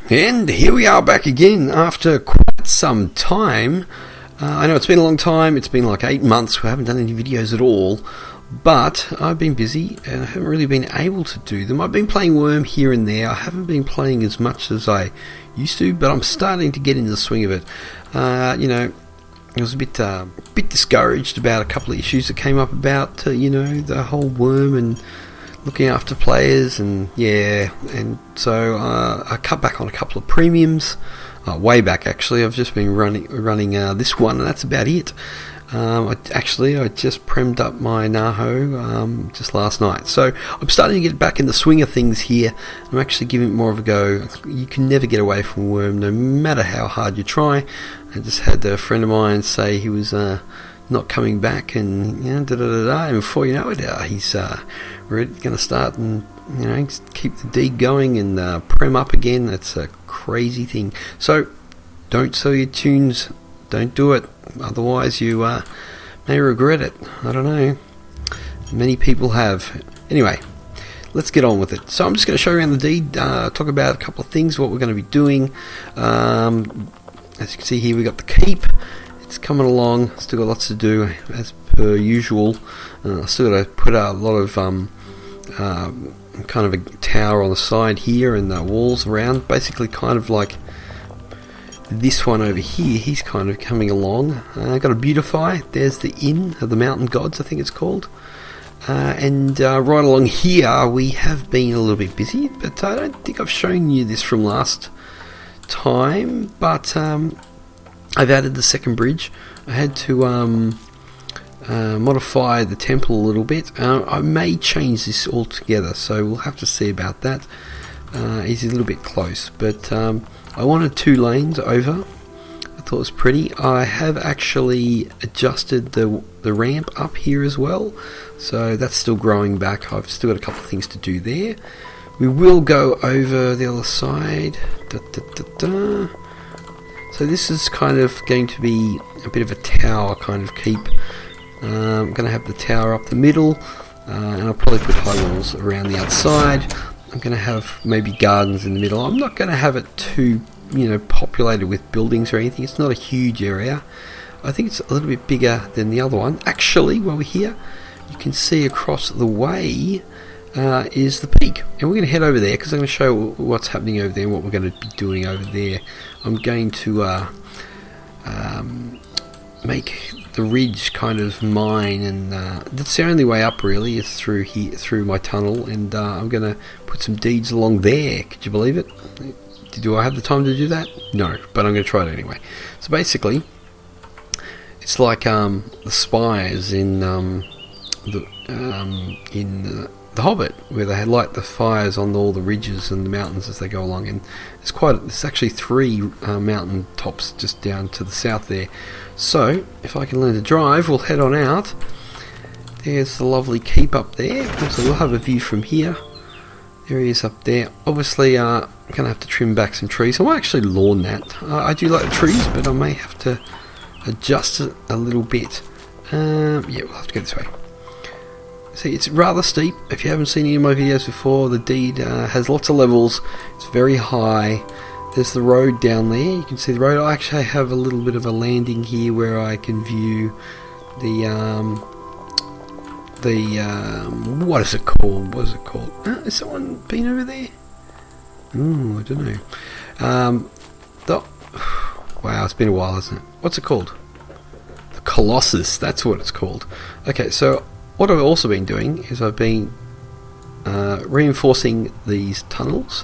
And here we are back again after quite some time. I know it's been a long time, it's been like 8 months, we haven't done any videos at all, but I've been busy and I haven't really been able to do them. I've been playing Wurm here and there. I haven't been playing as much as I used to, but I'm starting to get into the swing of it. I was a bit discouraged about a couple of issues that came up about, the whole Wurm and looking after players, and so I cut back on a couple of premiums, way back actually. I've just been running this one, and that's about it. I just premmed up my Naho just last night, so I'm starting to get back in the swing of things here. I'm actually giving it more of a go. You can never get away from Wurm, no matter how hard you try. I just had a friend of mine say he was not coming back, and and before you know it, he's going to start and keep the D going and prem up again. That's a crazy thing. So don't sell your tunes, don't do it, otherwise you may regret it. I don't know, many people have. Anyway, let's get on with it. So I'm just going to show you around the D, talk about a couple of things, what we're going to be doing. As you can see here, we got the keep. It's coming along, still got lots to do as per usual. Still got to put a lot of kind of a tower on the side here and the walls around, basically kind of like this one over here. He's kind of coming along. Got to beautify. There's the Inn of the Mountain Gods, I think it's called. And right along here we have been a little bit busy, but I don't think I've shown you this from last time, but I've added the second bridge. I had to modify the temple a little bit. I may change this altogether, so we'll have to see about that. It's a little bit close, but I wanted 2 lanes over. I thought it was pretty. I have actually adjusted the ramp up here as well, so that's still growing back. I've still got a couple of things to do there. We will go over the other side. So this is kind of going to be a bit of a tower kind of keep. I'm going to have the tower up the middle, and I'll probably put high walls around the outside. I'm going to have maybe gardens in the middle. I'm not going to have it too populated with buildings or anything. It's not a huge area. I think it's a little bit bigger than the other one. Actually, while we're here, you can see across the way is the peak, and we're going to head over there because I'm going to show what's happening over there and what we're going to be doing over there. I'm going to make the ridge kind of mine, and that's the only way up really, is through here, through my tunnel, and I'm going to put some deeds along there. Could you believe it? Do I have the time to do that? No, but I'm going to try it anyway. So basically, it's like the spires in The Hobbit, where they light the fires on all the ridges and the mountains as they go along, and it's actually 3 mountain tops just down to the south there. So if I can learn to drive, we'll head on out. There's the lovely keep up there. Also, we'll have a view from here. There he is up there. Obviously I'm going to have to trim back some trees. I might actually lawn that. I do like the trees, but I may have to adjust it a little bit. We'll have to go this way. See, it's rather steep. If you haven't seen any of my videos before, the deed has lots of levels. It's very high. There's the road down there. You can see the road. I actually have a little bit of a landing here where I can view the what is it called? What is it called? Has someone been over there? I don't know. Wow, it's been a while, hasn't it? What's it called? The Colossus. That's what it's called. Okay, so what I've also been doing is I've been reinforcing these tunnels,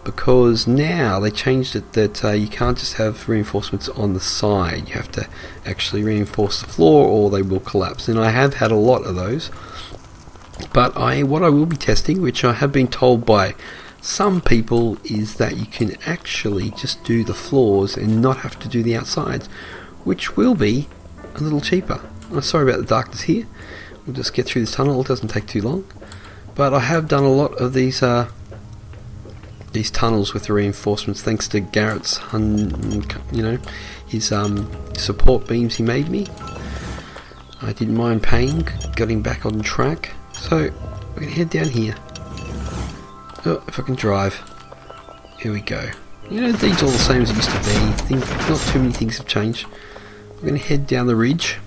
because now they changed it that you can't just have reinforcements on the side. You have to actually reinforce the floor or they will collapse. And I have had a lot of those. But what I will be testing, which I have been told by some people, is that you can actually just do the floors and not have to do the outsides, which will be a little cheaper. I'm sorry about the darkness here. We'll just get through this tunnel. It doesn't take too long. But I have done a lot of these tunnels with the reinforcements, thanks to Garrett's, his support beams he made me. I didn't mind paying, getting back on track. So we're going to head down here. Oh, if I can drive. Here we go. You know, these all the same as it used to be. Not too many things have changed. We're going to head down the ridge.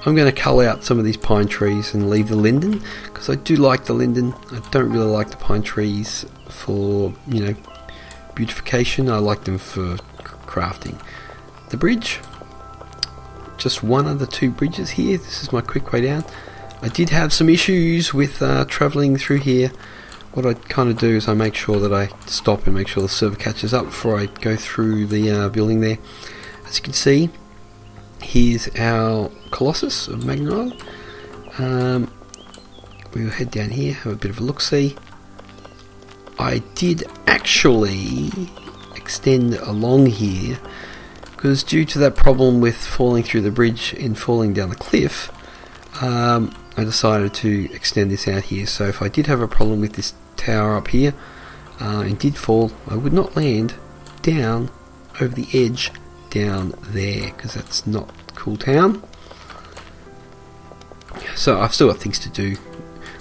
I'm going to cull out some of these pine trees and leave the linden, because I do like the linden. I don't really like the pine trees for, you know, beautification. I like them for crafting. The bridge, just one of the two bridges here. This is my quick way down. I did have some issues with travelling through here. What I kind of do is I make sure that I stop and make sure the server catches up before I go through the building there. As you can see, here's our Colossus of Magnetisle. We'll head down here, have a bit of a look-see. I did actually extend along here, because due to that problem with falling through the bridge and falling down the cliff, I decided to extend this out here. So if I did have a problem with this tower up here and did fall, I would not land down over the edge down there, because that's not cool town. So I've still got things to do.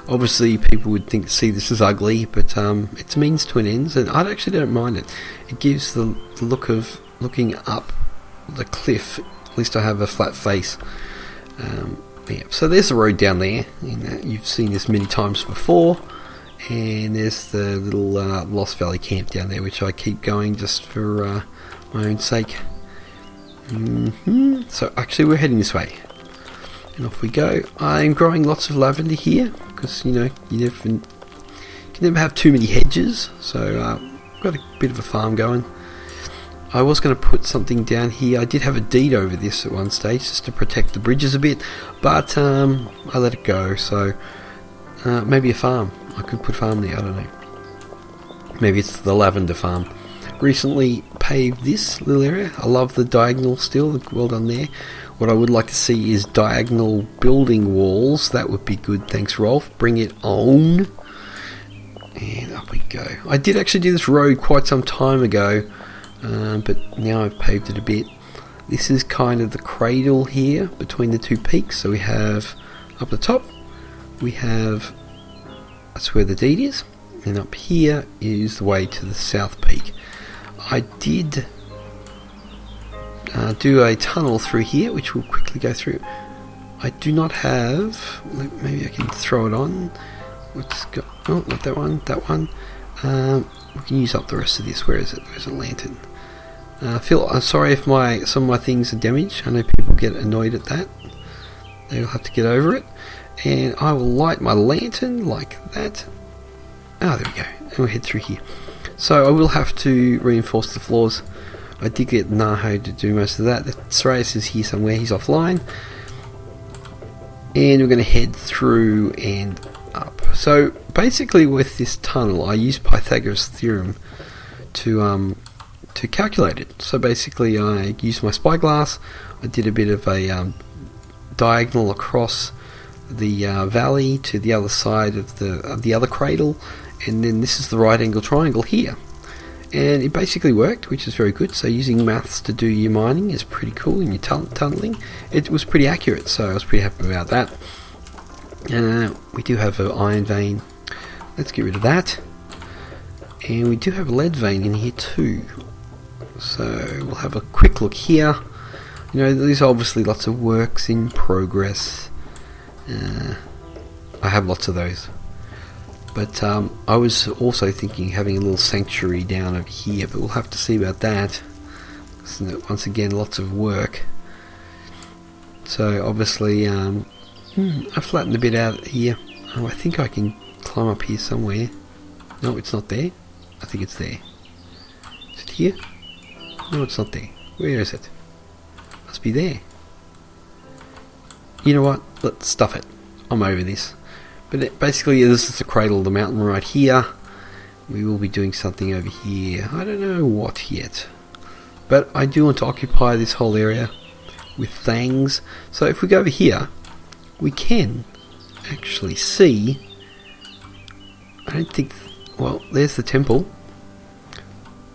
Obviously people would see this as ugly, but it's a means to an end, and I actually don't mind it. It gives the look of looking up the cliff. At least I have a flat face. Yeah, so there's the road down there. You've seen this many times before, and there's the little Lost Valley camp down there, which I keep going just for my own sake. So actually we're heading this way, and off we go. I'm growing lots of lavender here, because you know, you can never have too many hedges, so I've got a bit of a farm going. I was going to put something down here. I did have a deed over this at one stage just to protect the bridges a bit, but I let it go. So maybe a farm. I could put a farm there, I don't know. Maybe it's the lavender farm. Recently paved this little area. I love the diagonal still, well done there. What I would like to see is diagonal building walls. That would be good, thanks Rolf. Bring it on. And up we go. I did actually do this road quite some time ago, but now I've paved it a bit. This is kind of the cradle here between the two peaks. So we have up the top, that's where the deed is, and up here is the way to the south peak. I did do a tunnel through here, which we'll quickly go through. I do not have, maybe I can throw it on. Let's go, oh, not that one, that one. We can use up the rest of this. Where is it? Where's the lantern? I'm sorry if some of my things are damaged. I know people get annoyed at that. They'll have to get over it. And I will light my lantern like that. There we go. And we'll head through here. So I will have to reinforce the floors. I did get Naho to do most of that. Sreyas is here somewhere. He's offline. And we're going to head through and up. So basically with this tunnel, I used Pythagoras' theorem to calculate it. So basically I used my spyglass. I did a bit of a diagonal across the valley to the other side of the other cradle, and then this is the right angle triangle here, and it basically worked, which is very good. So using maths to do your mining is pretty cool, and your tunneling, it was pretty accurate, so I was pretty happy about that. We do have an iron vein. Let's get rid of that, and we do have a lead vein in here too. So we'll have a quick look here. You know, there's obviously lots of works in progress. I have lots of those, but I was also thinking having a little sanctuary down over here, but we'll have to see about that. So once again, lots of work. So obviously I flattened a bit out here. I think I can climb up here somewhere. No, it's not there. I think it's there. Is it here? No, it's not there. Where is it? Must be there. You know what? Let's stuff it. I'm over this. But basically, this is the cradle of the mountain right here. We will be doing something over here. I don't know what yet. But I do want to occupy this whole area with things. So if we go over here, we can actually see... I don't think... Well, there's the temple.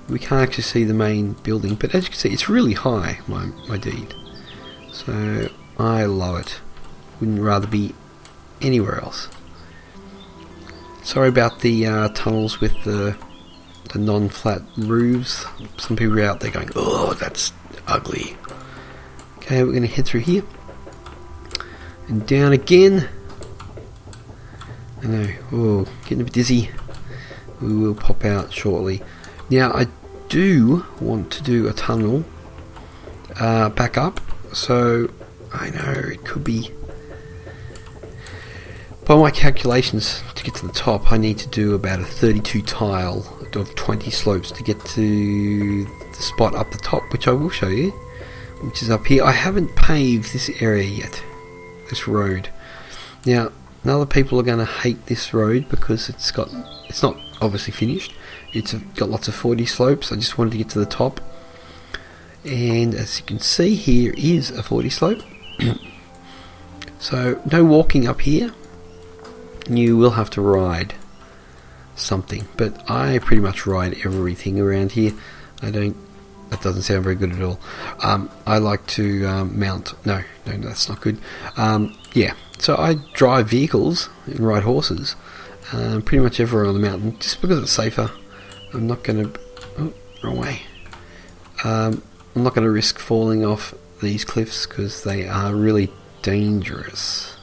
We can't actually see the main building, but as you can see, it's really high, my deed. So I love it. Wouldn't rather be anywhere else. Sorry about the tunnels with the the non-flat roofs. Some people are out there going, oh, that's ugly. Okay, we're going to head through here and down again. I know, oh, getting a bit dizzy. We will pop out shortly. Now I do want to do a tunnel back up, so I know it could be, by my calculations, to get to the top I need to do about a 32 tile of 20 slopes to get to the spot up the top, which I will show you, which is up here. I haven't paved this area yet, this road. Now other people are going to hate this road because it's not obviously finished. It's got lots of 40 slopes. I just wanted to get to the top, and as you can see, here is a 40 slope. So no walking up here. You will have to ride something, but I pretty much ride everything around here. That doesn't sound very good at all. I like to mount. No, that's not good. Yeah, so I drive vehicles and ride horses pretty much everywhere on the mountain, just because it's safer. I'm not going to... Oh, wrong way. I'm not going to risk falling off these cliffs because they are really dangerous.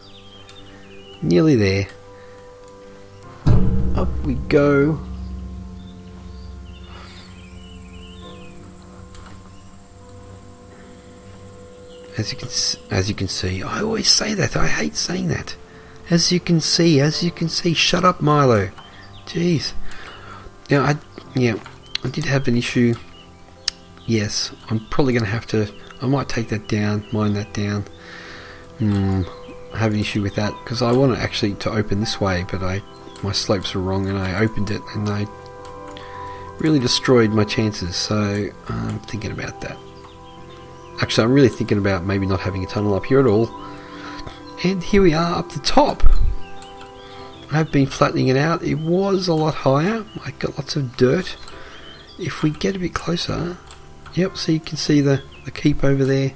Nearly there. Up we go. As you can see, I always say that. I hate saying that. As you can see. Shut up, Milo. Jeez. Now, I did have an issue. Yes, I'm probably going to have to. I might take that down, mine that down. I have an issue with that because I want it actually to open this way, but my slopes were wrong, and I opened it, and I really destroyed my chances. So I'm thinking about that. Actually, I'm really thinking about maybe not having a tunnel up here at all. And here we are up the top. I've been flattening it out. It was a lot higher. I got lots of dirt. If we get a bit closer, yep, so you can see the keep over there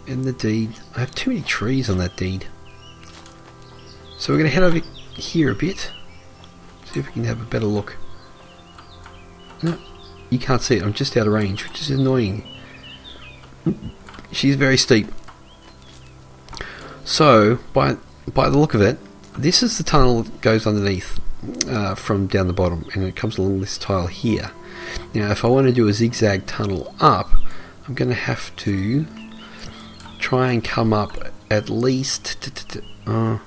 and the deed. I have too many trees on that deed. So we're going to head over here a bit. See if we can have a better look. No, you can't see it. I'm just out of range, which is annoying. She's very steep. So, by the look of it, this is the tunnel that goes underneath from down the bottom, and it comes along this tile here. Now, if I want to do a zigzag tunnel up, I'm going to have to try and come up at least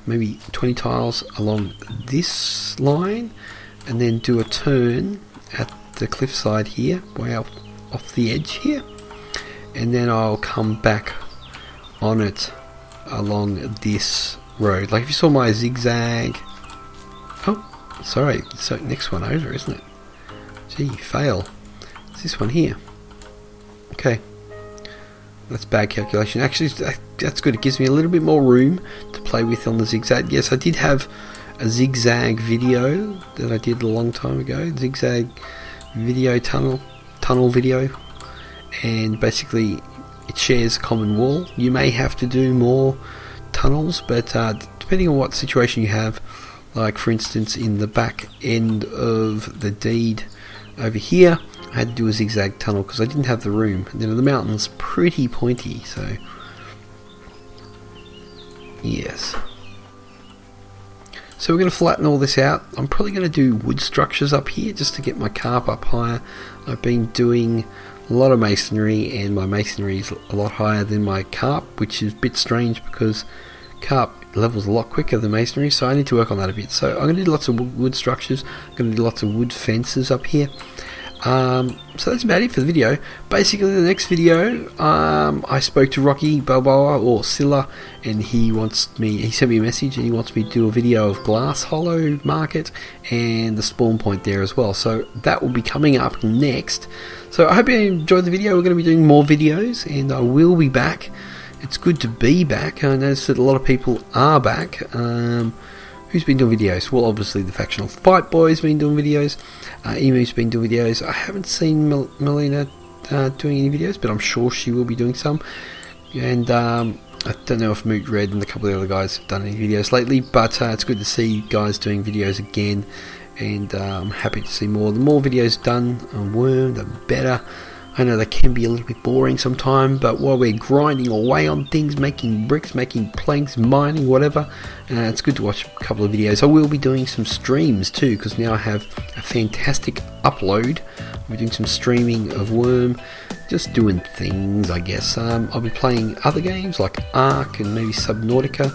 maybe 20 tiles along this line, and then do a turn at the cliffside here, way up off the edge here. And then I'll come back on it along this road. Like if you saw my zigzag. Oh, sorry. So next one over, isn't it? Gee, fail. It's this one here. Okay. That's bad calculation. Actually, that's good. It gives me a little bit more room to play with on the zigzag. Yes, I did have a zigzag video that I did a long time ago. Zigzag video tunnel video. And basically it shares a common wall. You may have to do more tunnels, but depending on what situation you have, like for instance in the back end of the deed over here, I had to do a zigzag tunnel because I didn't have the room. And then the mountain's pretty pointy, so yes. So we're going to flatten all this out. I'm probably going to do wood structures up here just to get my carp up higher. I've been doing a lot of masonry, and my masonry is a lot higher than my carp, which is a bit strange because carp levels a lot quicker than masonry, so I need to work on that a bit. So I'm going to do lots of wood structures. I'm going to do lots of wood fences up here. So that's about it for the video. Basically, the next video, I spoke to Rocky Balboa or Silla, and he sent me a message, and he wants me to do a video of Glass Hollow Market and the spawn point there as well. So that will be coming up next. So I hope you enjoyed the video. We're going to be doing more videos, and I will be back. It's good to be back. I noticed that a lot of people are back. Who's been doing videos? Well, obviously the Factional Fight Boy's been doing videos. Emu's been doing videos. I haven't seen Melina doing any videos, but I'm sure she will be doing some. And I don't know if Moot Red and a couple of the other guys have done any videos lately, but it's good to see you guys doing videos again. and I'm happy to see more. The more videos done on Wurm, the better. I know they can be a little bit boring sometimes, but while we're grinding away on things, making bricks, making planks, mining, whatever, it's good to watch a couple of videos. I will be doing some streams too, because now I have a fantastic upload. We're doing some streaming of Wurm, just doing things, I guess. I'll be playing other games like Ark and maybe Subnautica.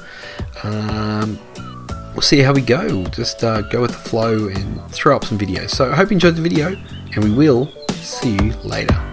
We'll see how we go. Just go with the flow and throw up some videos. So I hope you enjoyed the video, and we will see you later.